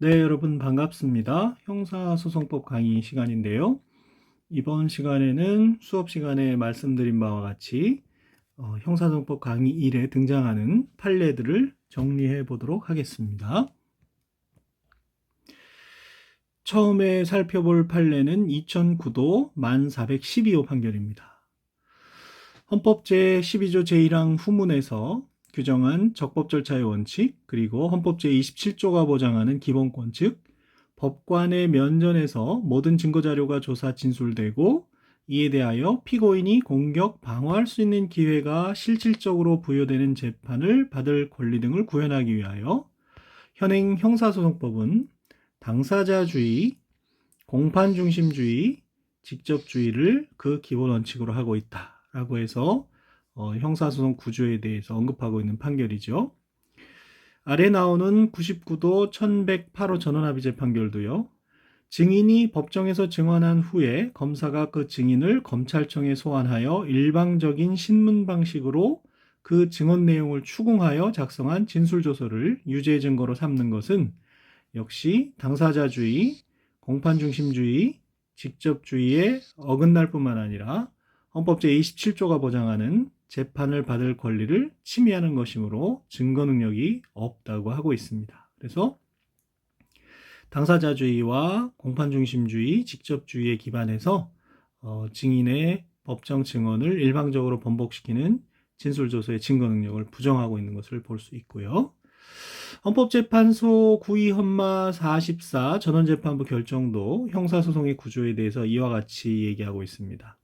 네, 여러분 반갑습니다. 형사소송법 강의 시간인데요. 이번 시간에는 수업 시간에 말씀드린 바와 같이 형사소송법 강의 1에 등장하는 판례들을 정리해 보도록 하겠습니다. 처음에 살펴볼 판례는 2009도 1412호 판결입니다. 헌법 제12조 제1항 후문에서 규정한 적법 절차의 원칙, 그리고 헌법 제27조가 보장하는 기본권, 즉 법관의 면전에서 모든 증거자료가 조사 진술되고 이에 대하여 피고인이 공격, 방어할 수 있는 기회가 실질적으로 부여되는 재판을 받을 권리 등을 구현하기 위하여 현행 형사소송법은 당사자주의, 공판중심주의, 직접주의를 그 기본 원칙으로 하고 있다라고 해서 형사소송 구조에 대해서 언급하고 있는 판결이죠. 아래 나오는 99도 1108호 전원합의제 판결도요. 증인이 법정에서 증언한 후에 검사가 그 증인을 검찰청에 소환하여 일방적인 신문 방식으로 그 증언 내용을 추궁하여 작성한 진술조서를 유죄 증거로 삼는 것은 역시 당사자주의, 공판중심주의, 직접주의에 어긋날 뿐만 아니라 헌법 제27조가 보장하는 재판을 받을 권리를 침해하는 것이므로 증거 능력이 없다고 하고 있습니다. 그래서 당사자주의와 공판중심주의, 직접주의에 기반해서 증인의 법정 증언을 일방적으로 번복시키는 진술조서의 증거 능력을 부정하고 있는 것을 볼 수 있고요. 헌법재판소 9위 헌마 44 전원재판부 결정도 형사소송의 구조에 대해서 이와 같이 얘기하고 있습니다.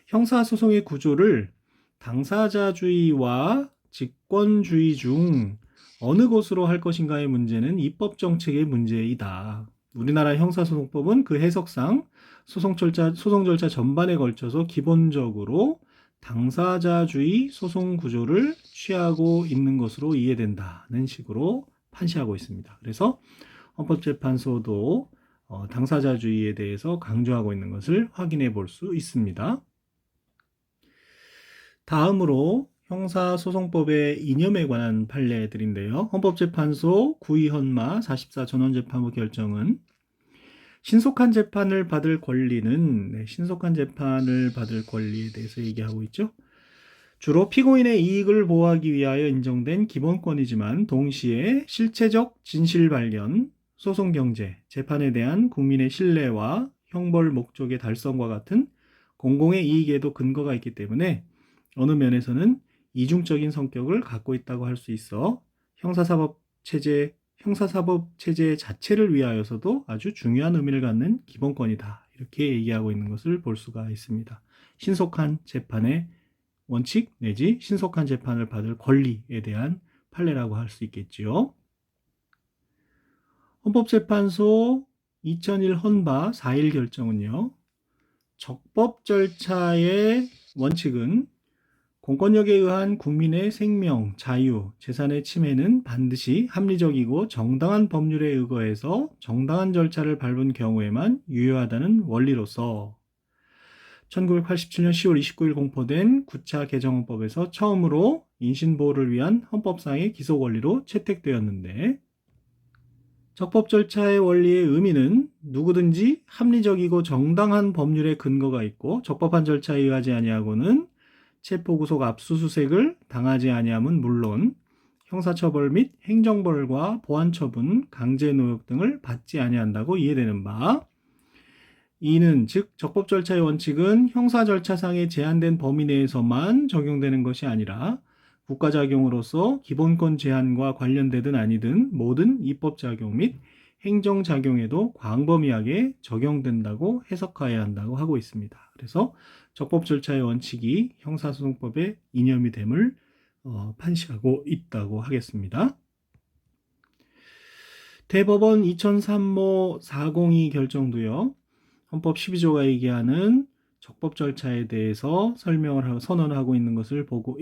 형사소송의 구조를 당사자주의와 직권주의 중 어느 것으로 할 것인가의 문제는 입법정책의 문제이다. 우리나라 형사소송법은 그 해석상 소송 절차 전반에 걸쳐서 기본적으로 당사자주의 소송 구조를 취하고 있는 것으로 이해된다는 식으로 판시하고 있습니다. 그래서 헌법재판소도 당사자주의에 대해서 강조하고 있는 것을 확인해 볼 수 있습니다. 다음으로 형사소송법의 이념에 관한 판례들인데요. 헌법재판소 9위 헌마 44 전원재판부 결정은 신속한 재판을 받을 권리는 신속한 재판을 받을 권리에 대해서 얘기하고 있죠. 주로 피고인의 이익을 보호하기 위하여 인정된 기본권이지만 동시에 실체적 진실 발견, 소송 경제, 재판에 대한 국민의 신뢰와 형벌 목적의 달성과 같은 공공의 이익에도 근거가 있기 때문에 어느 면에서는 이중적인 성격을 갖고 있다고 할 수 있어 형사사법 체제 자체를 위하여서도 아주 중요한 의미를 갖는 기본권이다. 이렇게 얘기하고 있는 것을 볼 수가 있습니다. 신속한 재판의 원칙 내지 신속한 재판을 받을 권리에 대한 판례라고 할 수 있겠지요. 헌법재판소 2001 헌바 4일 결정은요. 적법 절차의 원칙은 공권력에 의한 국민의 생명, 자유, 재산의 침해는 반드시 합리적이고 정당한 법률에 의거해서 정당한 절차를 밟은 경우에만 유효하다는 원리로서 1987년 10월 29일 공포된 9차 개정헌법에서 처음으로 인신보호를 위한 헌법상의 기소 권리로 채택되었는데 적법 절차의 원리의 의미는 누구든지 합리적이고 정당한 법률의 근거가 있고 적법한 절차에 의하지 아니하고는 체포구속 압수수색을 당하지 아니함은 물론 형사처벌 및 행정벌과 보안처분, 강제노역 등을 받지 아니한다고 이해되는 바 이는 즉 적법 절차의 원칙은 형사 절차상에 제한된 범위 내에서만 적용되는 것이 아니라 국가작용으로서 기본권 제한과 관련되든 아니든 모든 입법작용 및 행정작용에도 광범위하게 적용된다고 해석해야 한다고 하고 있습니다. 그래서 적법 절차의 원칙이 형사소송법의 이념이 됨을 판시하고 있다고 하겠습니다. 대법원 2003모 402 결정도요. 헌법 12조가 얘기하는 적법 절차에 대해서 설명을 하고 선언을 하고 있는 것을 보고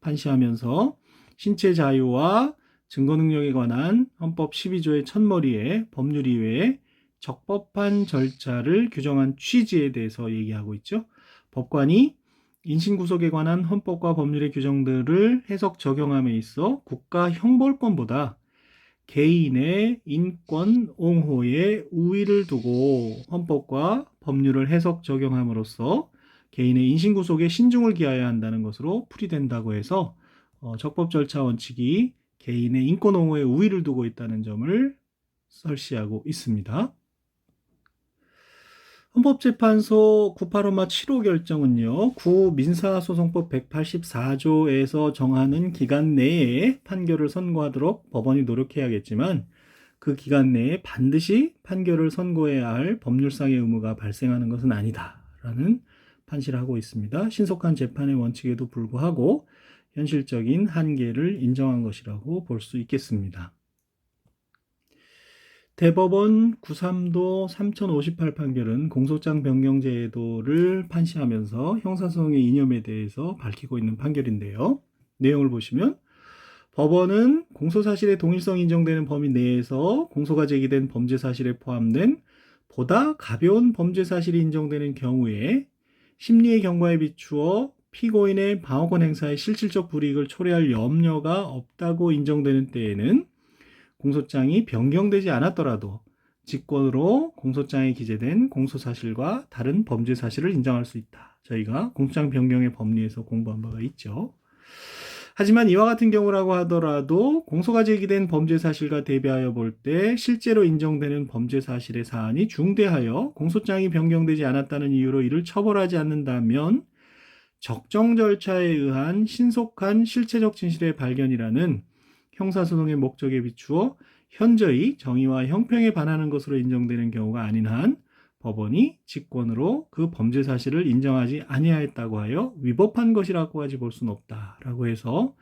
판시하면서 신체 자유와 증거 능력에 관한 헌법 12조의 첫머리에 법률 이외에 적법한 절차를 규정한 취지에 대해서 얘기하고 있죠. 법관이 인신구속에 관한 헌법과 법률의 규정들을 해석 적용함에 있어 국가 형벌권보다 개인의 인권 옹호에 우위를 두고 헌법과 법률을 해석 적용함으로써 개인의 인신구속에 신중을 기하여야 한다는 것으로 풀이된다고 해서 적법 절차 원칙이 개인의 인권 옹호에 우위를 두고 있다는 점을 설시하고 있습니다. 헌법재판소 98호마 7호 결정은요, 구민사소송법 184조에서 정하는 기간 내에 판결을 선고하도록 법원이 노력해야겠지만 그 기간 내에 반드시 판결을 선고해야 할 법률상의 의무가 발생하는 것은 아니다라는 판시를 하고 있습니다. 신속한 재판의 원칙에도 불구하고 현실적인 한계를 인정한 것이라고 볼 수 있겠습니다. 대법원 93도 3058 판결은 공소장 변경 제도를 판시하면서 형사소송의 이념에 대해서 밝히고 있는 판결인데요. 내용을 보시면 법원은 공소사실의 동일성이 인정되는 범위 내에서 공소가 제기된 범죄 사실에 포함된 보다 가벼운 범죄 사실이 인정되는 경우에 심리의 경과에 비추어 피고인의 방어권 행사에 실질적 불이익을 초래할 염려가 없다고 인정되는 때에는 공소장이 변경되지 않았더라도 직권으로 공소장에 기재된 공소사실과 다른 범죄 사실을 인정할 수 있다. 저희가 공소장 변경의 법리에서 공부한 바가 있죠. 하지만 이와 같은 경우라고 하더라도 공소가 제기된 범죄 사실과 대비하여 볼 때 실제로 인정되는 범죄 사실의 사안이 중대하여 공소장이 변경되지 않았다는 이유로 이를 처벌하지 않는다면 적정 절차에 의한 신속한 실체적 진실의 발견이라는 형사소송의 목적에 비추어 현저히 정의와 형평에 반하는 것으로 인정되는 경우가 아닌 한 법원이 직권으로 그 범죄 사실을 인정하지 아니하였다고 하여 위법한 것이라고까지 볼 수는 없다라고 해서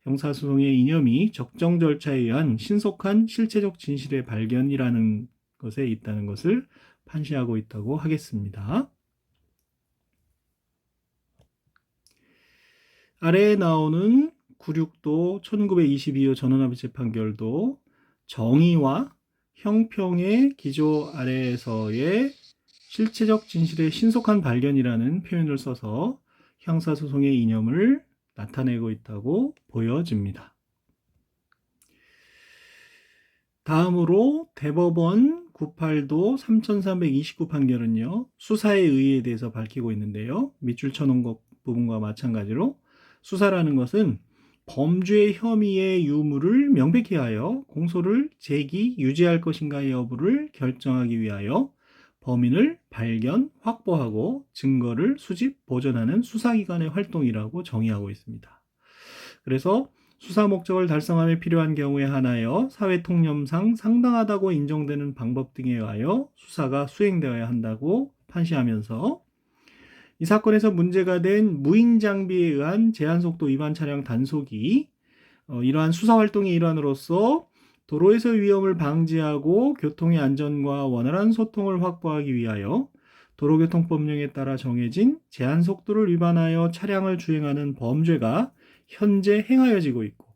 형사소송의 이념이 적정 절차에 의한 신속한 실체적 진실의 발견이라는 것에 있다는 것을 판시하고 있다고 하겠습니다. 아래에 나오는 96도 1922호 전원합의 재판결도 정의와 형평의 기조 아래에서의 실체적 진실의 신속한 발견이라는 표현을 써서 형사소송의 이념을 나타내고 있다고 보여집니다. 다음으로 대법원 98도 3329 판결은요, 수사의 의의에 대해서 밝히고 있는데요. 밑줄 쳐놓은 것 부분과 마찬가지로 수사라는 것은 범죄 혐의의 유무를 명백히 하여 공소를 제기, 유지할 것인가의 여부를 결정하기 위하여 범인을 발견, 확보하고 증거를 수집, 보존하는 수사기관의 활동이라고 정의하고 있습니다. 그래서 수사 목적을 달성함에 필요한 경우에 한하여 사회 통념상 상당하다고 인정되는 방법 등에 의하여 수사가 수행되어야 한다고 판시하면서 이 사건에서 문제가 된 무인 장비에 의한 제한속도 위반 차량 단속이 이러한 수사 활동의 일환으로서 도로에서 위험을 방지하고 교통의 안전과 원활한 소통을 확보하기 위하여 도로교통법령에 따라 정해진 제한속도를 위반하여 차량을 주행하는 범죄가 현재 행하여지고 있고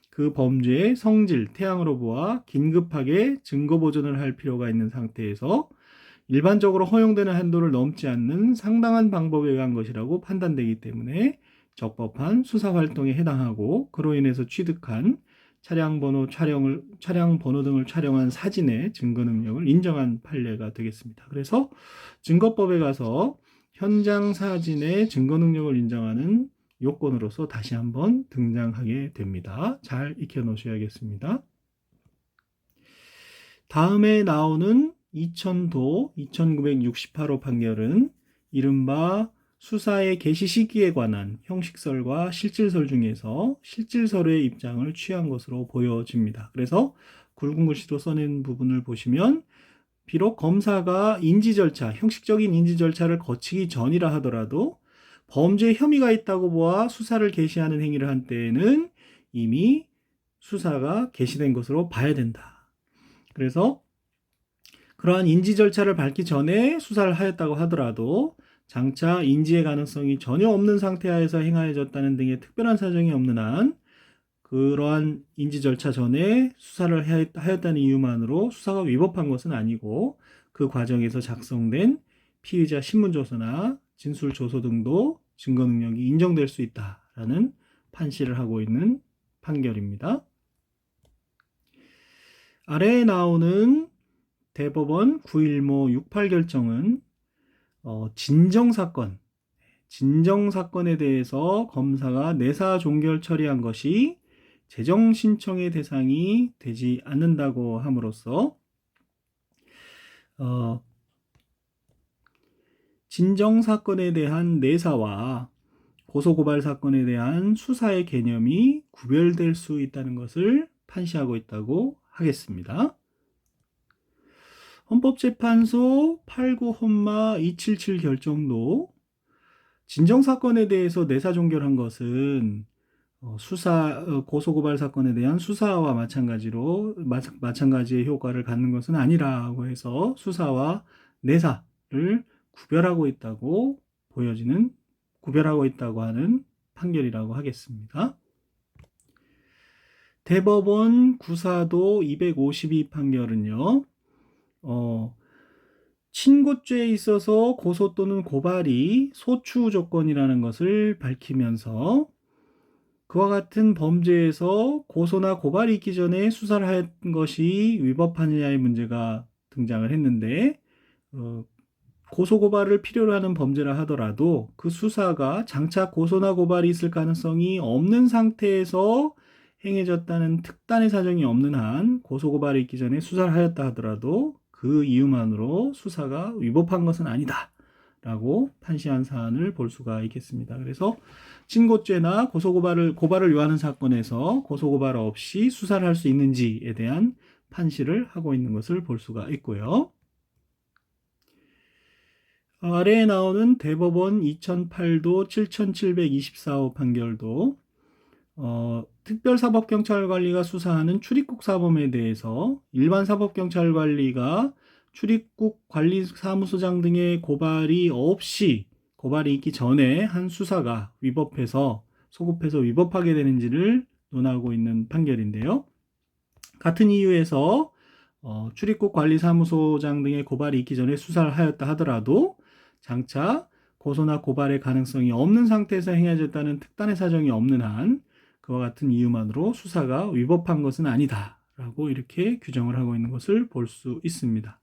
그 범죄의 성질, 태양으로 보아 긴급하게 증거 보존을 할 필요가 있는 상태에서 일반적으로 허용되는 한도를 넘지 않는 상당한 방법에 의한 것이라고 판단되기 때문에 적법한 수사 활동에 해당하고 그로 인해서 취득한 차량 번호 등을 촬영한 사진의 증거 능력을 인정한 판례가 되겠습니다. 그래서 증거법에 가서 현장 사진의 증거 능력을 인정하는 요건으로서 다시 한번 등장하게 됩니다. 잘 익혀 놓으셔야겠습니다. 다음에 나오는 2000도 2968호 판결은 이른바 수사의 개시 시기에 관한 형식설과 실질설 중에서 실질설의 입장을 취한 것으로 보여집니다. 그래서 굵은 글씨로 써낸 부분을 보시면 비록 검사가 인지 절차, 형식적인 인지 절차를 거치기 전이라 하더라도 범죄 혐의가 있다고 보아 수사를 개시하는 행위를 한 때에는 이미 수사가 개시된 것으로 봐야 된다. 그래서 그러한 인지 절차를 밟기 전에 수사를 하였다고 하더라도 장차 인지의 가능성이 전혀 없는 상태하에서 행하여졌다는 등의 특별한 사정이 없는 한 그러한 인지 절차 전에 수사를 하였다는 이유만으로 수사가 위법한 것은 아니고 그 과정에서 작성된 피의자 신문조서나 진술조서 등도 증거 능력이 인정될 수 있다라는 판시를 하고 있는 판결입니다. 아래에 나오는 대법원 9.15 68 결정은 진정사건에 대해서 검사가 내사 종결 처리한 것이 재정 신청의 대상이 되지 않는다고 함으로써 진정사건에 대한 내사와 고소고발 사건에 대한 수사의 개념이 구별될 수 있다는 것을 판시하고 있다고 하겠습니다. 헌법재판소 89헌마277 결정도 진정사건에 대해서 내사 종결한 것은 고소고발 사건에 대한 수사와 마찬가지의 효과를 갖는 것은 아니라고 해서 수사와 내사를 구별하고 있다고 하는 판결이라고 하겠습니다. 대법원 구사도 252 판결은요, 친고죄에 있어서 고소 또는 고발이 소추 조건이라는 것을 밝히면서 그와 같은 범죄에서 고소나 고발이 있기 전에 수사를 한 것이 위법하느냐의 문제가 등장을 했는데, 고소고발을 필요로 하는 범죄라 하더라도 그 수사가 장차 고소나 고발이 있을 가능성이 없는 상태에서 행해졌다는 특단의 사정이 없는 한 고소고발이 있기 전에 수사를 하였다 하더라도 그 이유만으로 수사가 위법한 것은 아니다 라고 판시한 사안을 볼 수가 있겠습니다. 그래서 친고죄나 고발을 요하는 사건에서 고소고발 없이 수사를 할 수 있는지에 대한 판시를 하고 있는 것을 볼 수가 있고요. 아래에 나오는 대법원 2008도 7724호 판결도 특별사법경찰관리가 수사하는 출입국 사범에 대해서 일반 사법경찰관리가 출입국 관리사무소장 등의 고발이 있기 전에 한 수사가 소급해서 위법하게 되는지를 논하고 있는 판결인데요. 같은 이유에서 출입국 관리사무소장 등의 고발이 있기 전에 수사를 하였다 하더라도 장차 고소나 고발의 가능성이 없는 상태에서 행해졌다는 특단의 사정이 없는 한 그와 같은 이유만으로 수사가 위법한 것은 아니다 라고 이렇게 규정을 하고 있는 것을 볼 수 있습니다.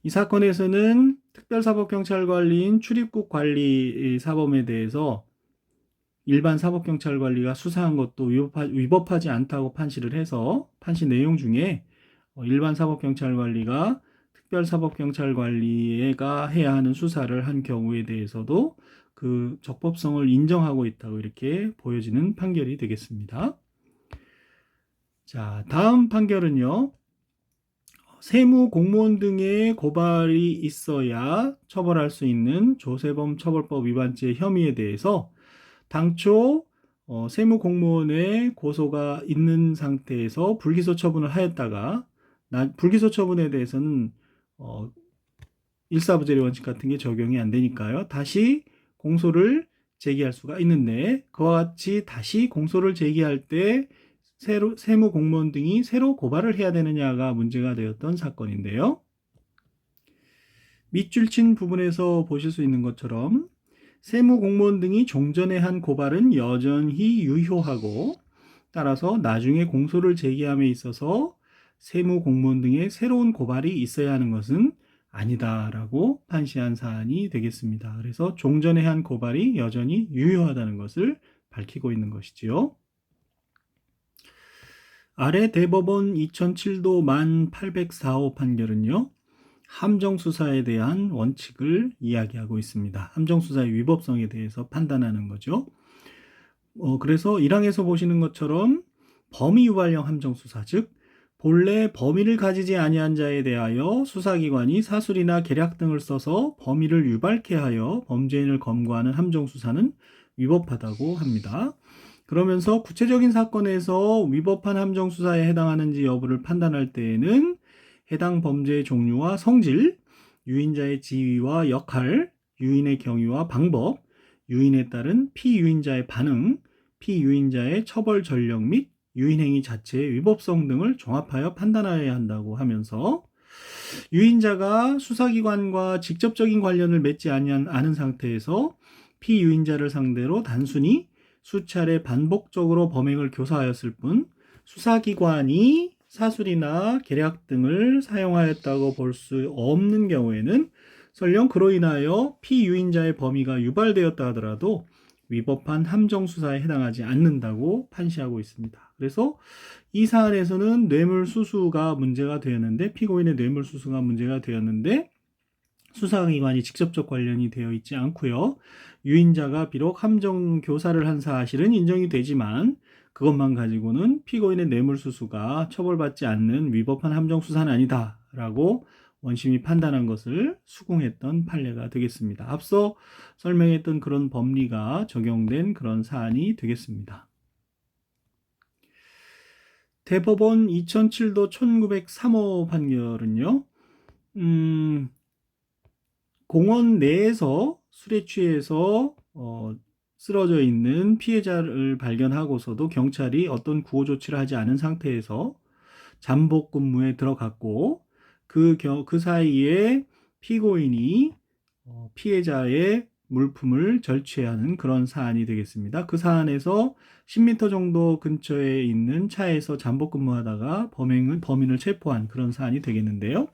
이 사건에서는 특별사법경찰관리인 출입국 관리 사범에 대해서 일반 사법경찰관리가 수사한 것도 위법하지 않다고 판시를 해서 판시 내용 중에 일반 사법경찰관리가 특별사법경찰관리가 해야 하는 수사를 한 경우에 대해서도 그 적법성을 인정하고 있다고 이렇게 보여지는 판결이 되겠습니다. 자, 다음 판결은요. 세무 공무원 등의 고발이 있어야 처벌할 수 있는 조세범 처벌법 위반죄 혐의에 대해서 당초 세무 공무원의 고소가 있는 상태에서 불기소 처분을 하였다가 불기소 처분에 대해서는 일사부재리 원칙 같은 게 적용이 안 되니까요. 다시 공소를 제기할 수가 있는데 그와 같이 다시 공소를 제기할 때 세무 공무원 등이 새로 고발을 해야 되느냐가 문제가 되었던 사건인데요. 밑줄 친 부분에서 보실 수 있는 것처럼 세무 공무원 등이 종전에 한 고발은 여전히 유효하고 따라서 나중에 공소를 제기함에 있어서 세무 공무원 등의 새로운 고발이 있어야 하는 것은 아니다라고 판시한 사안이 되겠습니다. 그래서 종전에 한 고발이 여전히 유효하다는 것을 밝히고 있는 것이지요. 아래 대법원 2007도 1804호 판결은요. 함정수사에 대한 원칙을 이야기하고 있습니다. 함정수사의 위법성에 대해서 판단하는 거죠. 그래서 1항에서 보시는 것처럼 범위유발형 함정수사, 즉 본래 범위를 가지지 아니한 자에 대하여 수사기관이 사술이나 계략 등을 써서 범위를 유발케 하여 범죄인을 검거하는 함정수사는 위법하다고 합니다. 그러면서 구체적인 사건에서 위법한 함정수사에 해당하는지 여부를 판단할 때에는 해당 범죄의 종류와 성질, 유인자의 지위와 역할, 유인의 경위와 방법, 유인에 따른 피유인자의 반응, 피유인자의 처벌 전력 및 유인행위 자체의 위법성 등을 종합하여 판단하여야 한다고 하면서 유인자가 수사기관과 직접적인 관련을 맺지 않은 상태에서 피유인자를 상대로 단순히 수차례 반복적으로 범행을 교사하였을 뿐 수사기관이 사술이나 계략 등을 사용하였다고 볼 수 없는 경우에는 설령 그로 인하여 피유인자의 범위가 유발되었다 하더라도 위법한 함정수사에 해당하지 않는다고 판시하고 있습니다. 그래서 이 사안에서는 뇌물수수가 문제가 되었는데, 피고인의 뇌물수수가 문제가 되었는데 수사기관이 직접적 관련이 되어 있지 않고요. 유인자가 비록 함정 교사를 한 사실은 인정이 되지만 그것만 가지고는 피고인의 뇌물수수가 처벌받지 않는 위법한 함정수사는 아니다라고 원심이 판단한 것을 수긍했던 판례가 되겠습니다. 앞서 설명했던 그런 법리가 적용된 그런 사안이 되겠습니다. 대법원 2007도 1903호 판결은요. 공원 내에서 술에 취해서 쓰러져 있는 피해자를 발견하고서도 경찰이 어떤 구호 조치를 하지 않은 상태에서 잠복 근무에 들어갔고 그 사이에 피고인이 피해자의 물품을 절취하는 그런 사안이 되겠습니다. 그 사안에서 10m 정도 근처에 있는 차에서 잠복 근무하다가 범인을 체포한 그런 사안이 되겠는데요.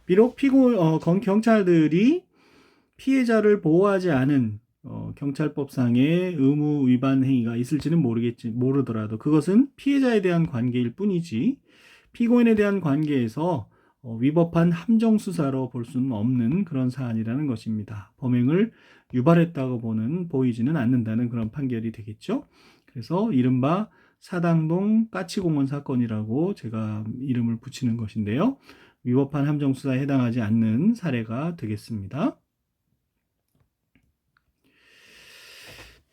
비록 경찰들이 피해자를 보호하지 않은 경찰법상의 의무 위반 행위가 있을지는 모르더라도 그것은 피해자에 대한 관계일 뿐이지 피고인에 대한 관계에서 위법한 함정수사로 볼 수는 없는 그런 사안이라는 것입니다. 범행을 유발했다고 보이지는 않는다는 그런 판결이 되겠죠. 그래서 이른바 사당동 까치공원 사건이라고 제가 이름을 붙이는 것인데요. 위법한 함정수사에 해당하지 않는 사례가 되겠습니다.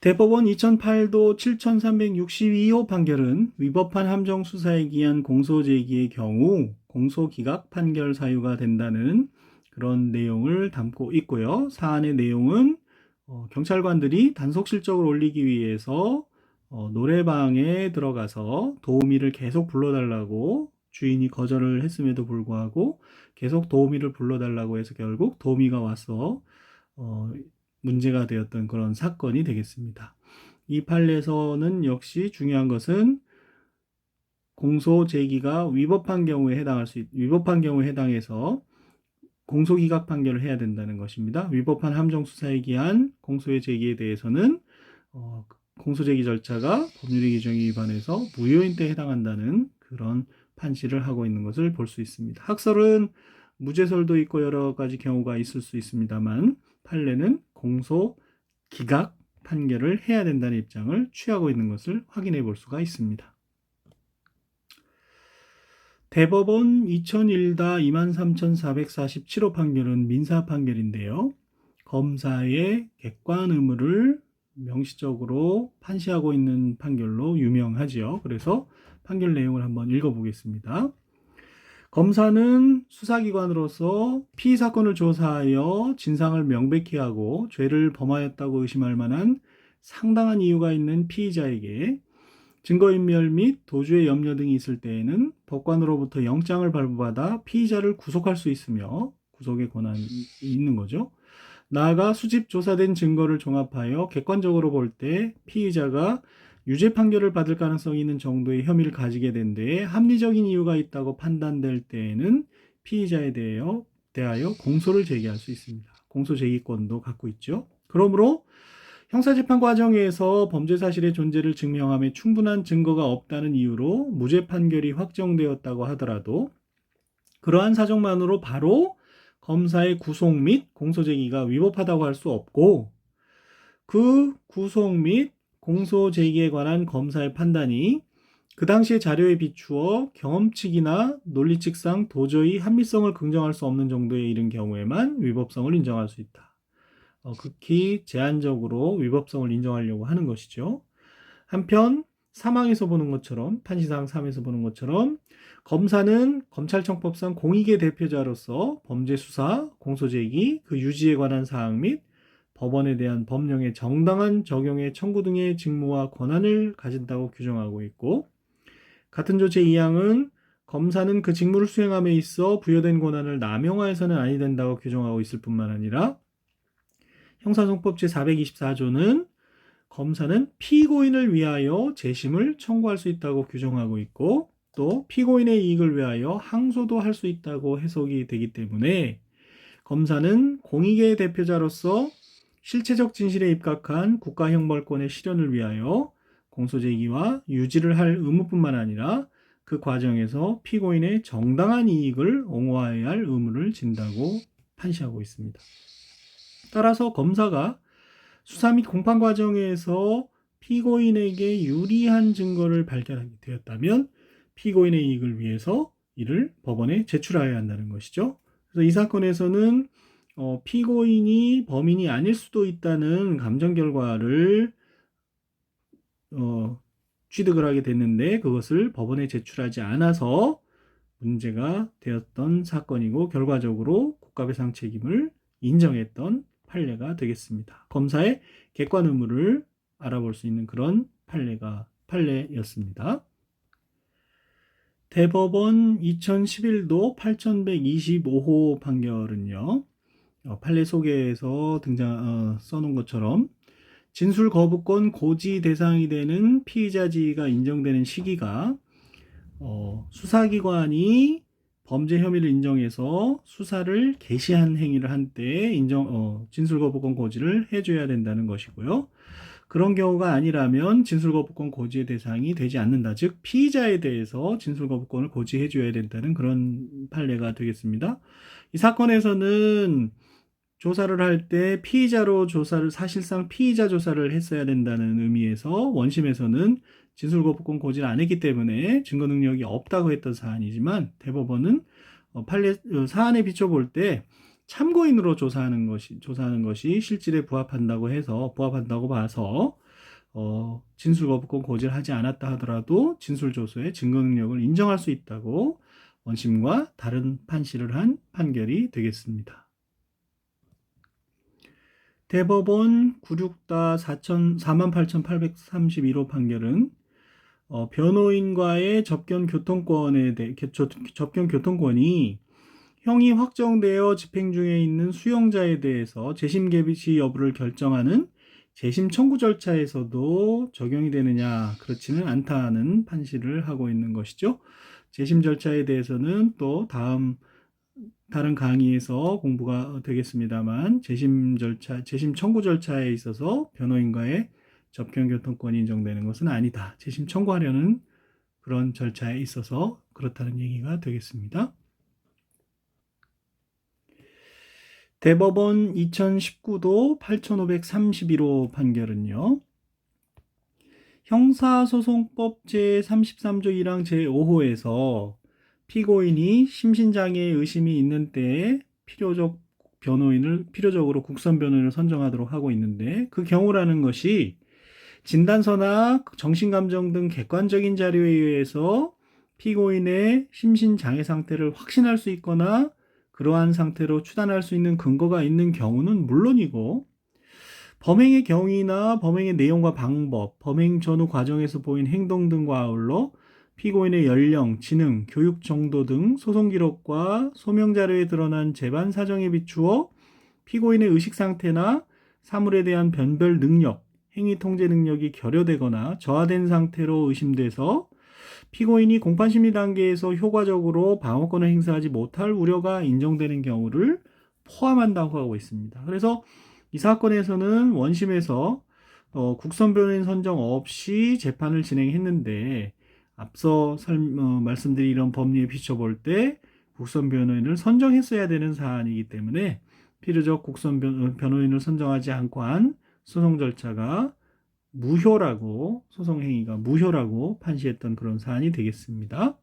대법원 2008도 7362호 판결은 위법한 함정수사에 기한 공소제기의 경우 공소기각 판결 사유가 된다는 그런 내용을 담고 있고요. 사안의 내용은 경찰관들이 단속 실적을 올리기 위해서 노래방에 들어가서 도우미를 계속 불러달라고 주인이 거절을 했음에도 불구하고 계속 도우미를 불러달라고 해서 결국 도우미가 와서 문제가 되었던 그런 사건이 되겠습니다. 이 판례에서는 역시 중요한 것은 공소 제기가 위법한 경우에 해당해서 공소기각 판결을 해야 된다는 것입니다. 위법한 함정수사에 기한 공소의 제기에 대해서는 공소제기 절차가 법률의 규정에 위반해서 무효인대에 해당한다는 그런 판시를 하고 있는 것을 볼 수 있습니다. 학설은 무죄설도 있고 여러 가지 경우가 있을 수 있습니다만 판례는 공소기각 판결을 해야 된다는 입장을 취하고 있는 것을 확인해 볼 수가 있습니다. 대법원 2001다 23,447호 판결은 민사 판결인데요. 검사의 객관 의무를 명시적으로 판시하고 있는 판결로 유명하지요. 그래서 판결 내용을 한번 읽어보겠습니다. 검사는 수사기관으로서 피의 사건을 조사하여 진상을 명백히 하고 죄를 범하였다고 의심할 만한 상당한 이유가 있는 피의자에게 증거인멸 및 도주의 염려 등이 있을 때에는 법관으로부터 영장을 발부받아 피의자를 구속할 수 있으며 구속의 권한이 있는 거죠. 나아가 수집 조사된 증거를 종합하여 객관적으로 볼 때 피의자가 유죄 판결을 받을 가능성이 있는 정도의 혐의를 가지게 된 데에 합리적인 이유가 있다고 판단될 때에는 피의자에 대하여 공소를 제기할 수 있습니다. 공소 제기권도 갖고 있죠. 그러므로 형사재판 과정에서 범죄 사실의 존재를 증명함에 충분한 증거가 없다는 이유로 무죄 판결이 확정되었다고 하더라도 그러한 사정만으로 바로 검사의 구속 및 공소 제기가 위법하다고 할 수 없고 그 구속 및 공소 제기에 관한 검사의 판단이 그 당시의 자료에 비추어 경험칙이나 논리칙상 도저히 합리성을 긍정할 수 없는 정도에 이른 경우에만 위법성을 인정할 수 있다. 극히 제한적으로 위법성을 인정하려고 하는 것이죠. 한편 사망에서 보는 것처럼 판시사항 3에서 보는 것처럼 검사는 검찰청법상 공익의 대표자로서 범죄 수사, 공소제기, 그 유지에 관한 사항 및 법원에 대한 법령의 정당한 적용의 청구 등의 직무와 권한을 가진다고 규정하고 있고 같은 조 제2항은 검사는 그 직무를 수행함에 있어 부여된 권한을 남용하여서는 아니 된다고 규정하고 있을 뿐만 아니라 형사소송법 제424조는 검사는 피고인을 위하여 재심을 청구할 수 있다고 규정하고 있고 또 피고인의 이익을 위하여 항소도 할 수 있다고 해석이 되기 때문에 검사는 공익의 대표자로서 실체적 진실에 입각한 국가형벌권의 실현을 위하여 공소 제기와 유지를 할 의무뿐만 아니라 그 과정에서 피고인의 정당한 이익을 옹호해야 할 의무를 진다고 판시하고 있습니다. 따라서 검사가 수사 및 공판 과정에서 피고인에게 유리한 증거를 발견하게 되었다면 피고인의 이익을 위해서 이를 법원에 제출하여야 한다는 것이죠. 그래서 이 사건에서는 피고인이 범인이 아닐 수도 있다는 감정 결과를 취득을 하게 됐는데 그것을 법원에 제출하지 않아서 문제가 되었던 사건이고 결과적으로 국가배상 책임을 인정했던 판례가 되겠습니다. 검사의 객관 의무를 알아볼 수 있는 그런 판례였습니다. 대법원 2011도 8125호 판결은요. 판례 소개에서 써놓은 것처럼 진술 거부권 고지 대상이 되는 피의자 지위가 인정되는 시기가 수사기관이 범죄 혐의를 인정해서 수사를 개시한 행위를 한 때에 진술 거부권 고지를 해줘야 된다는 것이고요. 그런 경우가 아니라면 진술 거부권 고지의 대상이 되지 않는다. 즉 피의자에 대해서 진술 거부권을 고지해줘야 된다는 그런 판례가 되겠습니다. 이 사건에서는 조사를 할 때 사실상 피의자 조사를 했어야 된다는 의미에서 원심에서는 진술 거부권 고지를 안 했기 때문에 증거 능력이 없다고 했던 사안이지만 대법원은 사안에 비춰볼 때 참고인으로 조사하는 것이 실질에 부합한다고 봐서 진술 거부권 고지를 하지 않았다 하더라도 진술 조서의 증거 능력을 인정할 수 있다고 원심과 다른 판시를 한 판결이 되겠습니다. 대법원 96-48831호 판결은 변호인과의 접견 교통권이 형이 확정되어 집행 중에 있는 수용자에 대해서 재심 개시 여부를 결정하는 재심 청구 절차에서도 적용이 되느냐 그렇지는 않다는 판시를 하고 있는 것이죠. 재심 절차에 대해서는 또 다른 강의에서 공부가 되겠습니다만 재심 청구 절차에 있어서 변호인과의 접견 교통권이 인정되는 것은 아니다. 재심 청구하려는 그런 절차에 있어서 그렇다는 얘기가 되겠습니다. 대법원 2019도 8531호 판결은요. 형사소송법 제33조 1항 제5호에서 피고인이 심신장애의 의심이 있는 때에 필요적으로 국선 변호인을 선정하도록 하고 있는데 그 경우라는 것이 진단서나 정신감정 등 객관적인 자료에 의해서 피고인의 심신장애 상태를 확신할 수 있거나 그러한 상태로 추단할 수 있는 근거가 있는 경우는 물론이고 범행의 경위나 범행의 내용과 방법, 범행 전후 과정에서 보인 행동 등과 아울러 피고인의 연령, 지능, 교육 정도 등 소송 기록과 소명 자료에 드러난 재반 사정에 비추어 피고인의 의식 상태나 사물에 대한 변별 능력, 행위 통제 능력이 결여되거나 저하된 상태로 의심돼서 피고인이 공판심리 단계에서 효과적으로 방어권을 행사하지 못할 우려가 인정되는 경우를 포함한다고 하고 있습니다. 그래서 이 사건에서는 원심에서 국선 변호인 선정 없이 재판을 진행했는데 앞서 말씀드린 이런 법리에 비춰볼 때 국선 변호인을 선정했어야 되는 사안이기 때문에 필요적 국선 변호인을 선정하지 않고 한 소송 절차가 소송 행위가 무효라고 판시했던 그런 사안이 되겠습니다.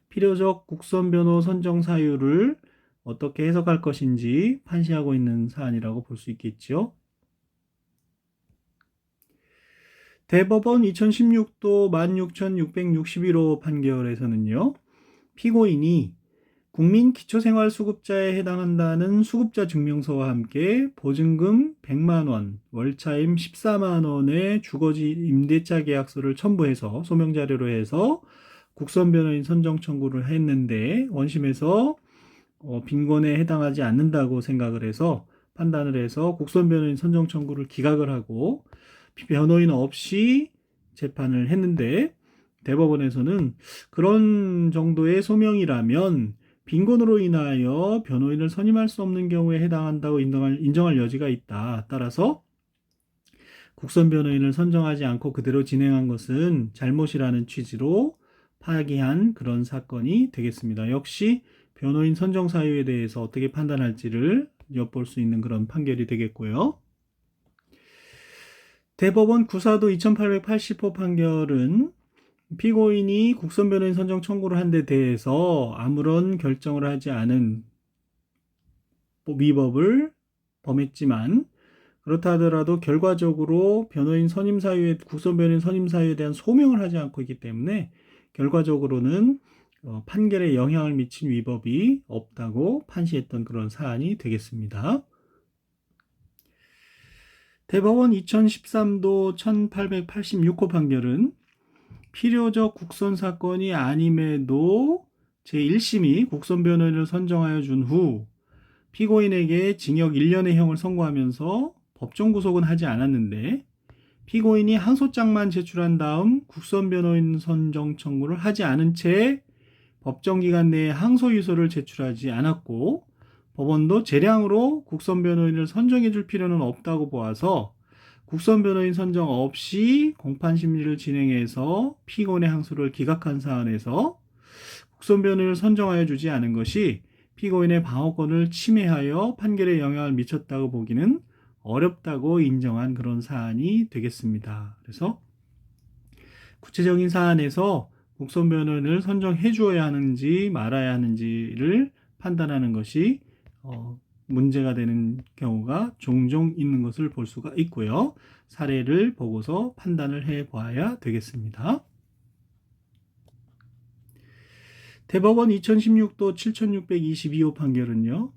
필요적 국선 변호 선정 사유를 어떻게 해석할 것인지 판시하고 있는 사안이라고 볼 수 있겠죠. 대법원 2016도 16,661호 판결에서는요. 피고인이 국민기초생활수급자에 해당한다는 수급자 증명서와 함께 보증금 100만 원, 월차임 14만 원의 주거지 임대차 계약서를 첨부해서 소명자료로 해서 국선 변호인 선정 청구를 했는데 원심에서 빈곤에 해당하지 않는다고 판단을 해서 국선 변호인 선정 청구를 기각을 하고 변호인 없이 재판을 했는데 대법원에서는 그런 정도의 소명이라면 빈곤으로 인하여 변호인을 선임할 수 없는 경우에 해당한다고 인정할 여지가 있다. 따라서 국선 변호인을 선정하지 않고 그대로 진행한 것은 잘못이라는 취지로 파기한 그런 사건이 되겠습니다. 역시 변호인 선정 사유에 대해서 어떻게 판단할지를 엿볼 수 있는 그런 판결이 되겠고요. 대법원 구사도 2880호 판결은 피고인이 국선 변호인 선정 청구를 한 데 대해서 아무런 결정을 하지 않은 위법을 범했지만, 그렇다 하더라도 결과적으로 변호인 선임 사유에, 국선 변호인 선임 사유에 대한 소명을 하지 않고 있기 때문에 결과적으로는 판결에 영향을 미친 위법이 없다고 판시했던 그런 사안이 되겠습니다. 대법원 2013도 1886호 판결은 필요적 국선 사건이 아님에도 제1심이 국선 변호인을 선정하여 준 후 피고인에게 징역 1년의 형을 선고하면서 법정 구속은 하지 않았는데, 피고인이 항소장만 제출한 다음 국선 변호인 선정 청구를 하지 않은 채 법정 기간 내에 항소 유서를 제출하지 않았고, 법원도 재량으로 국선 변호인을 선정해 줄 필요는 없다고 보아서 국선 변호인 선정 없이 공판 심리를 진행해서 피고인의 항소를 기각한 사안에서 국선 변호인을 선정하여 주지 않은 것이 피고인의 방어권을 침해하여 판결에 영향을 미쳤다고 보기는 어렵다고 인정한 그런 사안이 되겠습니다. 그래서 구체적인 사안에서 국선 변호인을 선정해 주어야 하는지 말아야 하는지를 판단하는 것이 문제가 되는 경우가 종종 있는 것을 볼 수가 있고요. 사례를 보고서 판단을 해 봐야 되겠습니다. 대법원 2016도 7622호 판결은요,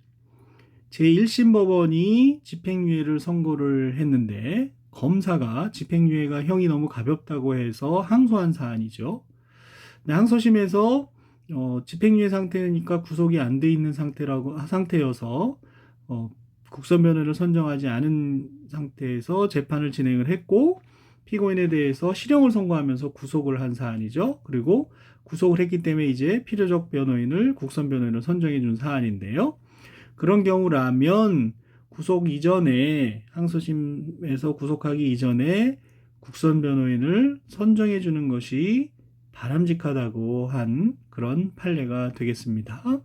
제1심 법원이 집행유예를 선고를 했는데 검사가 집행유예가 형이 너무 가볍다고 해서 항소한 사안이죠. 항소심에서 집행유예 상태니까 구속이 안 돼 있는 상태여서 국선 변호인을 선정하지 않은 상태에서 재판을 진행을 했고, 피고인에 대해서 실형을 선고하면서 구속을 한 사안이죠. 그리고 구속을 했기 때문에 이제 필요적 변호인을, 국선 변호인을 선정해 준 사안인데요. 그런 경우라면 구속 이전에, 항소심에서 구속하기 이전에 국선 변호인을 선정해 주는 것이 바람직하다고 한 그런 판례가 되겠습니다.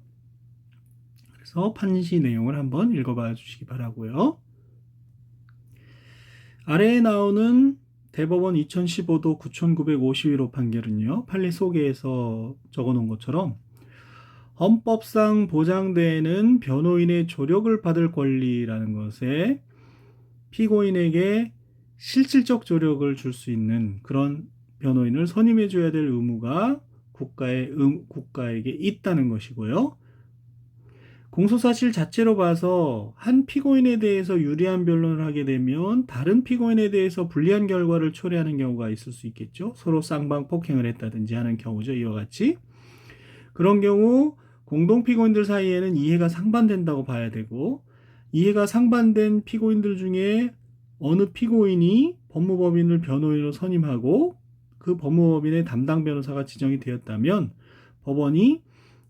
그래서 판시 내용을 한번 읽어봐 주시기 바라고요. 아래에 나오는 대법원 2015도 9951호 판결은요, 판례 소개에서 적어놓은 것처럼 헌법상 보장되는 변호인의 조력을 받을 권리라는 것에 피고인에게 실질적 조력을 줄 수 있는 그런 변호인을 선임해 줘야 될 의무가 국가에게 있다는 것이고요. 공소사실 자체로 봐서 한 피고인에 대해서 유리한 변론을 하게 되면 다른 피고인에 대해서 불리한 결과를 초래하는 경우가 있을 수 있겠죠. 서로 쌍방 폭행을 했다든지 하는 경우죠. 이와 같이. 그런 경우 공동 피고인들 사이에는 이해가 상반된다고 봐야 되고, 이해가 상반된 피고인들 중에 어느 피고인이 법무법인을 변호인으로 선임하고 그 법무법인의 담당 변호사가 지정이 되었다면 법원이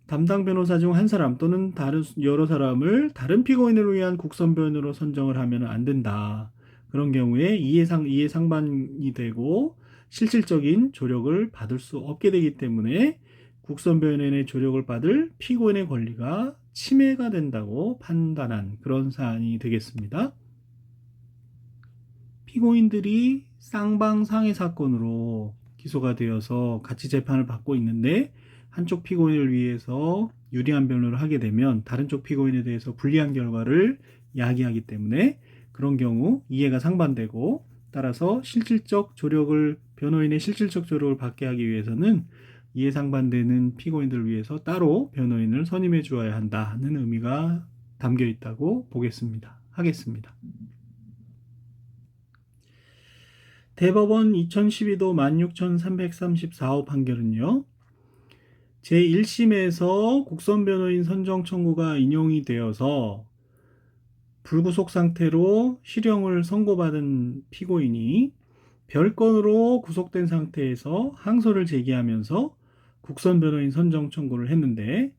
담당 변호사 중 한 사람 또는 다른 여러 사람을 다른 피고인을 위한 국선 변호인으로 선정을 하면 안 된다. 그런 경우에 이해 상반이 되고 실질적인 조력을 받을 수 없게 되기 때문에 국선 변호인의 조력을 받을 피고인의 권리가 침해가 된다고 판단한 그런 사안이 되겠습니다. 피고인들이 쌍방 상해 사건으로 기소가 되어서 같이 재판을 받고 있는데 한쪽 피고인을 위해서 유리한 변론을 하게 되면 다른 쪽 피고인에 대해서 불리한 결과를 야기하기 때문에 그런 경우 이해가 상반되고, 따라서 변호인의 실질적 조력을 받게 하기 위해서는 이해 상반되는 피고인들을 위해서 따로 변호인을 선임해 주어야 한다는 의미가 담겨 있다고 하겠습니다. 대법원 2012도 16334호 판결은요, 제1심에서 국선 변호인 선정 청구가 인용이 되어서 불구속 상태로 실형을 선고받은 피고인이 별건으로 구속된 상태에서 항소를 제기하면서 국선 변호인 선정 청구를 했는데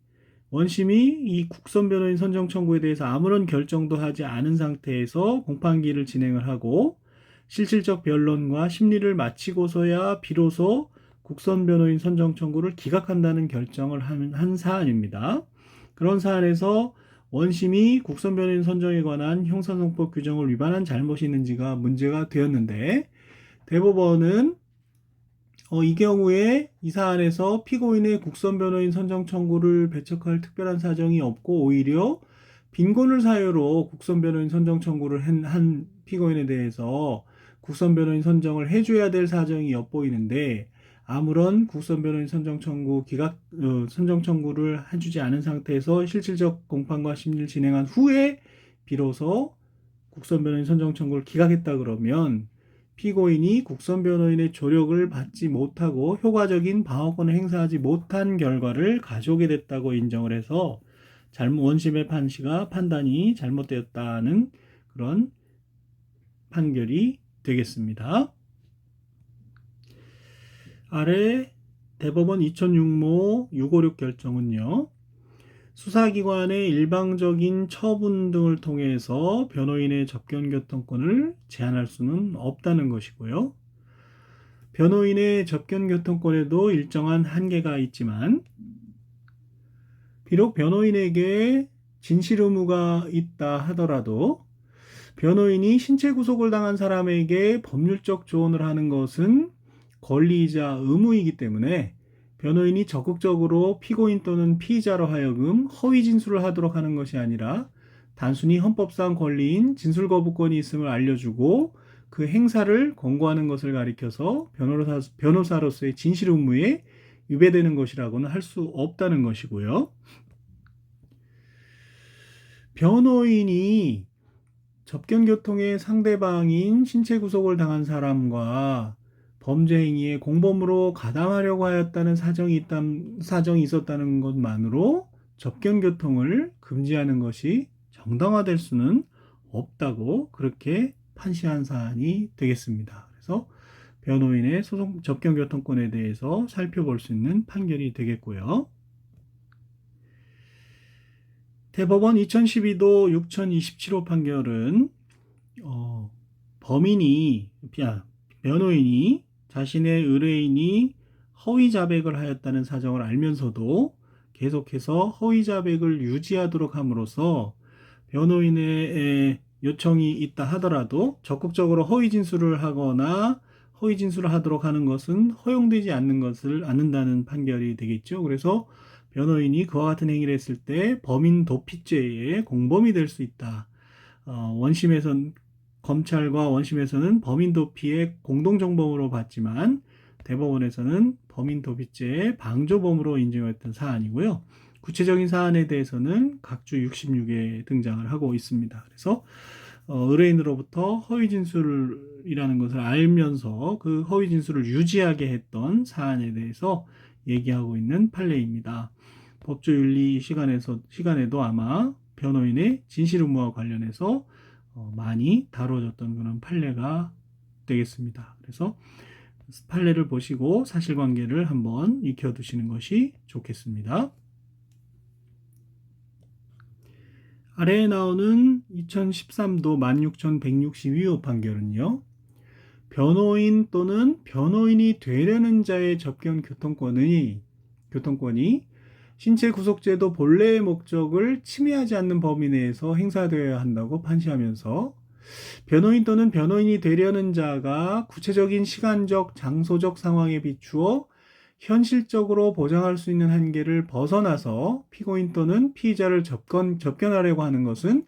원심이 이 국선 변호인 선정 청구에 대해서 아무런 결정도 하지 않은 상태에서 공판기를 진행을 하고 실질적 변론과 심리를 마치고서야 비로소 국선 변호인 선정 청구를 기각한다는 결정을 한 사안입니다. 그런 사안에서 원심이 국선 변호인 선정에 관한 형사소송법 규정을 위반한 잘못이 있는지가 문제가 되었는데 대법원은 이 경우에 이 사안에서 피고인의 국선 변호인 선정 청구를 배척할 특별한 사정이 없고 오히려 빈곤을 사유로 국선 변호인 선정 청구를 한 피고인에 대해서 국선 변호인 선정을 해줘야 될 사정이 엿보이는데 아무런 국선 변호인 선정 청구 선정 청구를 해주지 않은 상태에서 실질적 공판과 심리를 진행한 후에 비로소 국선 변호인 선정 청구를 기각했다 그러면 피고인이 국선 변호인의 조력을 받지 못하고 효과적인 방어권을 행사하지 못한 결과를 가져오게 됐다고 인정을 해서 원심의 판단이 잘못되었다는 그런 판결이 되겠습니다. 아래 대법원 2006모 656 결정은요. 수사기관의 일방적인 처분 등을 통해서 변호인의 접견교통권을 제한할 수는 없다는 것이고요. 변호인의 접견교통권에도 일정한 한계가 있지만 비록 변호인에게 진실 의무가 있다 하더라도 변호인이 신체 구속을 당한 사람에게 법률적 조언을 하는 것은 권리이자 의무이기 때문에 변호인이 적극적으로 피고인 또는 피의자로 하여금 허위 진술을 하도록 하는 것이 아니라 단순히 헌법상 권리인 진술 거부권이 있음을 알려주고 그 행사를 권고하는 것을 가리켜서 변호사로서의 진실 의무에 위배되는 것이라고는 할 수 없다는 것이고요. 변호인이 접견교통의 상대방인 신체 구속을 당한 사람과 범죄 행위에 공범으로 가담하려고 하였다는 사정이 있었다는 것만으로 접견교통을 금지하는 것이 정당화될 수는 없다고 그렇게 판시한 사안이 되겠습니다. 그래서 변호인의 접견교통권에 대해서 살펴볼 수 있는 판결이 되겠고요. 대법원 2012도 6027호 판결은 변호인이 자신의 의뢰인이 허위 자백을 하였다는 사정을 알면서도 계속해서 허위 자백을 유지하도록 함으로써 변호인의 요청이 있다 하더라도 적극적으로 허위 진술을 하거나 허위 진술을 하도록 하는 것은 허용되지 않는다는 판결이 되겠죠. 그래서 변호인이 그와 같은 행위를 했을 때 범인 도피죄의 공범이 될 수 있다. 검찰과 원심에서는 범인 도피의 공동정범으로 봤지만 대법원에서는 범인 도피죄의 방조범으로 인정했던 사안이고요. 구체적인 사안에 대해서는 각주 66에 등장을 하고 있습니다. 그래서 의뢰인으로부터 허위 진술이라는 것을 알면서 그 허위 진술을 유지하게 했던 사안에 대해서 얘기하고 있는 판례입니다. 법조윤리 시간에도 아마 변호인의 진실 의무와 관련해서 많이 다뤄졌던 그런 판례가 되겠습니다. 그래서 판례를 보시고 사실관계를 한번 익혀두시는 것이 좋겠습니다. 아래에 나오는 2013도 16,162호 판결은요. 변호인 또는 변호인이 되려는 자의 접견 교통권이 신체 구속제도 본래의 목적을 침해하지 않는 범위 내에서 행사되어야 한다고 판시하면서 변호인 또는 변호인이 되려는 자가 구체적인 시간적, 장소적 상황에 비추어 현실적으로 보장할 수 있는 한계를 벗어나서 피고인 또는 피의자를 접견하려고 하는 것은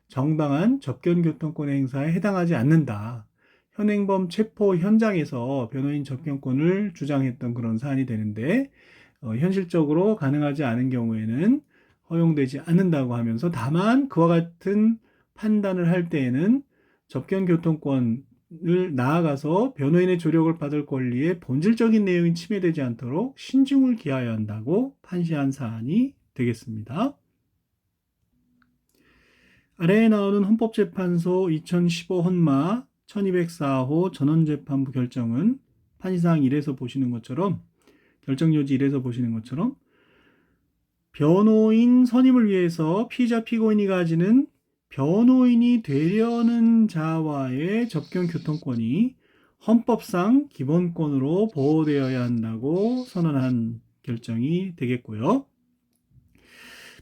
정당한 접견교통권의 행사에 해당하지 않는다. 현행범 체포 현장에서 변호인 접견권을 주장했던 그런 사안이 되는데 현실적으로 가능하지 않은 경우에는 허용되지 않는다고 하면서 다만 그와 같은 판단을 할 때에는 접견교통권을 나아가서 변호인의 조력을 받을 권리에 본질적인 내용이 침해되지 않도록 신중을 기하여야 한다고 판시한 사안이 되겠습니다. 아래에 나오는 헌법재판소 2015 헌마 1204호 전원재판부 결정은 판시사항 1에서 보시는 것처럼 결정요지 1에서 보시는 것처럼 변호인 선임을 위해서 피의자 피고인이 가지는 변호인이 되려는 자와의 접견 교통권이 헌법상 기본권으로 보호되어야 한다고 선언한 결정이 되겠고요.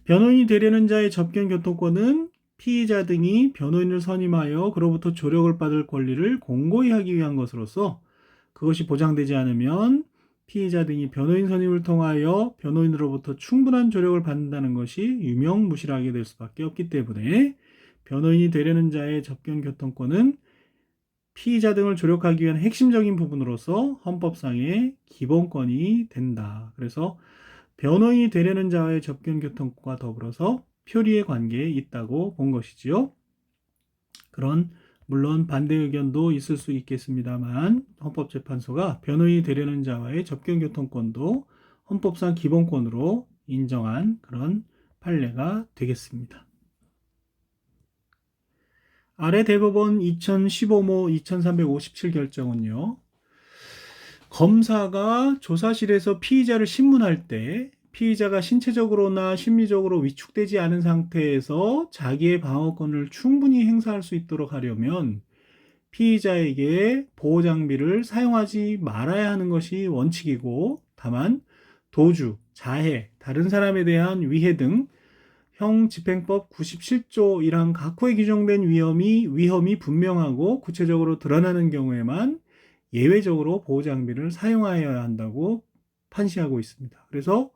변호인이 되려는 자의 접견 교통권은 피의자 등이 변호인을 선임하여 그로부터 조력을 받을 권리를 공고히 하기 위한 것으로서 그것이 보장되지 않으면 피의자 등이 변호인 선임을 통하여 변호인으로부터 충분한 조력을 받는다는 것이 유명무실하게 될 수밖에 없기 때문에 변호인이 되려는 자의 접견 교통권은 피의자 등을 조력하기 위한 핵심적인 부분으로서 헌법상의 기본권이 된다. 그래서 변호인이 되려는 자와의 접견 교통권과 더불어서 표리의 관계에 있다고 본 것이지요. 물론 반대 의견도 있을 수 있겠습니다만 헌법재판소가 변호인이 되려는 자와의 접견 교통권도 헌법상 기본권으로 인정한 그런 판례가 되겠습니다. 아래 대법원 2015모 2357 결정은요. 검사가 조사실에서 피의자를 신문할 때 피의자가 신체적으로나 심리적으로 위축되지 않은 상태에서 자기의 방어권을 충분히 행사할 수 있도록 하려면 피의자에게 보호장비를 사용하지 말아야 하는 것이 원칙이고 다만 도주, 자해, 다른 사람에 대한 위해 등 형집행법 97조 1항 각호에 규정된 위험이 분명하고 구체적으로 드러나는 경우에만 예외적으로 보호장비를 사용하여야 한다고 판시하고 있습니다. 그래서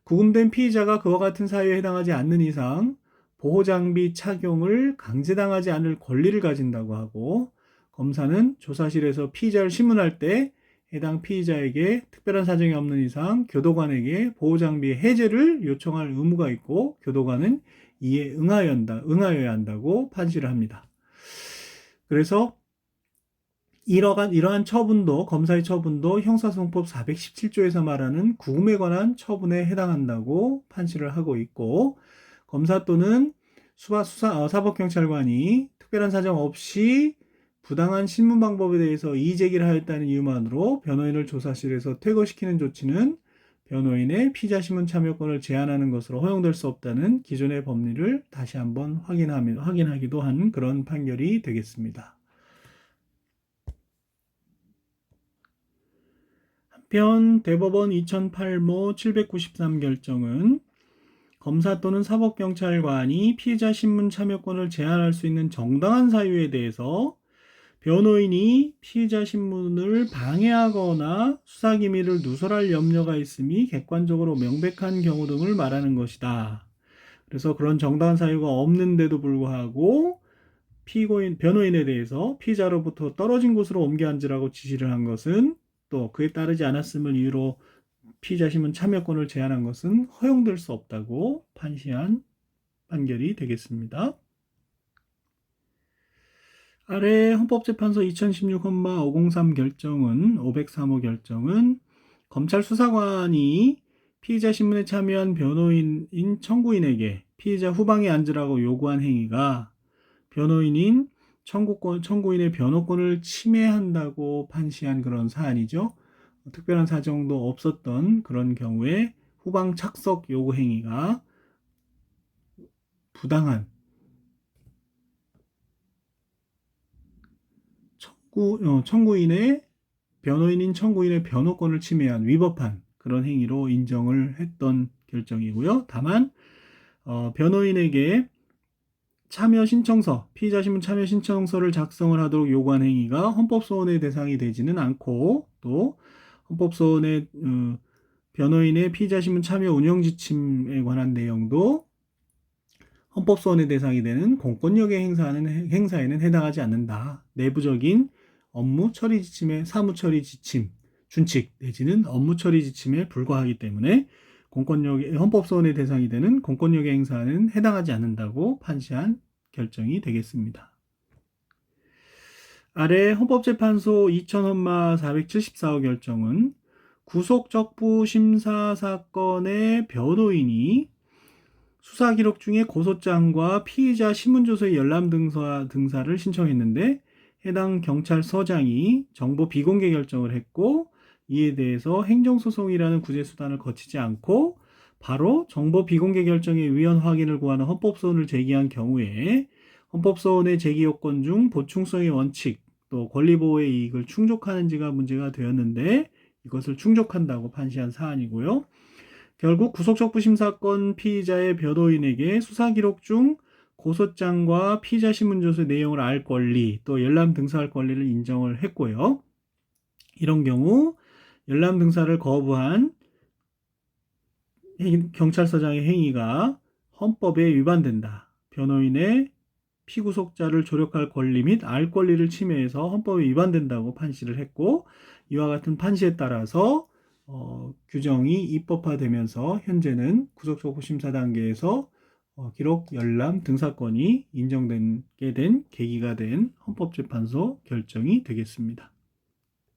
구금된 피의자가 그와 같은 사유에 해당하지 않는 이상 보호장비 착용을 강제당하지 않을 권리를 가진다고 하고 검사는 조사실에서 피의자를 신문할 때 해당 피의자에게 특별한 사정이 없는 이상 교도관에게 보호장비의 해제를 요청할 의무가 있고 교도관은 이에 응하여야 한다고 판시를 합니다. 그래서 이러한 처분도 검사의 처분도 형사소송법 417조에서 말하는 구금에 관한 처분에 해당한다고 판시를 하고 있고 검사 또는 사법경찰관이 특별한 사정 없이 부당한 신문 방법에 대해서 이의제기를 하였다는 이유만으로 변호인을 조사실에서 퇴거시키는 조치는 변호인의 피의자 신문 참여권을 제한하는 것으로 허용될 수 없다는 기존의 법리를 다시 한번 확인하기도 한 그런 판결이 되겠습니다. 한편 대법원 2008모 793 결정은 검사 또는 사법경찰관이 피의자 신문 참여권을 제한할 수 있는 정당한 사유에 대해서 변호인이 피의자 신문을 방해하거나 수사기밀을 누설할 염려가 있음이 객관적으로 명백한 경우 등을 말하는 것이다. 그래서 그런 정당한 사유가 없는데도 불구하고 변호인에 대해서 피의자로부터 떨어진 곳으로 옮겨 앉으라고 지시를 한 것은 또 그에 따르지 않았음을 이유로 피의자 신문 참여권을 제한한 것은 허용될 수 없다고 판시한 판결이 되겠습니다. 아래 헌법재판소 2016-503 결정은 503호 결정은 검찰 수사관이 피의자 신문에 참여한 변호인인 청구인에게 피의자 후방에 앉으라고 요구한 행위가 변호인인 청구인의 변호권을 침해한다고 판시한 그런 사안이죠. 특별한 사정도 없었던 그런 경우에 후방 착석 요구 행위가 부당한 변호인인 청구인의 변호권을 침해한 위법한 그런 행위로 인정을 했던 결정이고요. 다만 변호인에게 피의자 신문 참여 신청서를 작성을 하도록 요구한 행위가 헌법소원의 대상이 되지는 않고 또 헌법소원의 변호인의 피의자 신문 참여 운영 지침에 관한 내용도 헌법소원의 대상이 되는 공권력의 행사에는 해당하지 않는다. 내부적인 업무 처리 지침의 사무 처리 지침, 준칙 내지는 업무 처리 지침에 불과하기 때문에 헌법소원의 대상이 되는 공권력의 행사는 해당하지 않는다고 판시한 결정이 되겠습니다. 아래 헌법재판소 2000헌마 474호 결정은 구속적부 심사 사건의 변호인이 수사기록 중에 고소장과 피의자 신문조서의 열람 등사를 신청했는데 해당 경찰서장이 정보 비공개 결정을 했고 이에 대해서 행정소송이라는 구제수단을 거치지 않고 바로 정보 비공개 결정의 위헌 확인을 구하는 헌법소원을 제기한 경우에 헌법소원의 제기 요건 중 보충성의 원칙 또 권리보호의 이익을 충족하는지가 문제가 되었는데 이것을 충족한다고 판시한 사안이고요. 결국 구속적부심 사건 피의자의 변호인에게 수사기록 중 고소장과 피의자 신문조서의 내용을 알 권리 또 열람 등사할 권리를 인정을 했고요. 이런 경우 열람 등사를 거부한 경찰서장의 행위가 헌법에 위반된다. 변호인의 피구속자를 조력할 권리 및 알 권리를 침해해서 헌법에 위반된다고 판시를 했고 이와 같은 판시에 따라서 규정이 입법화되면서 현재는 구속적부 심사 단계에서 기록 열람 등사권이 인정되게 된 계기가 된 헌법재판소 결정이 되겠습니다.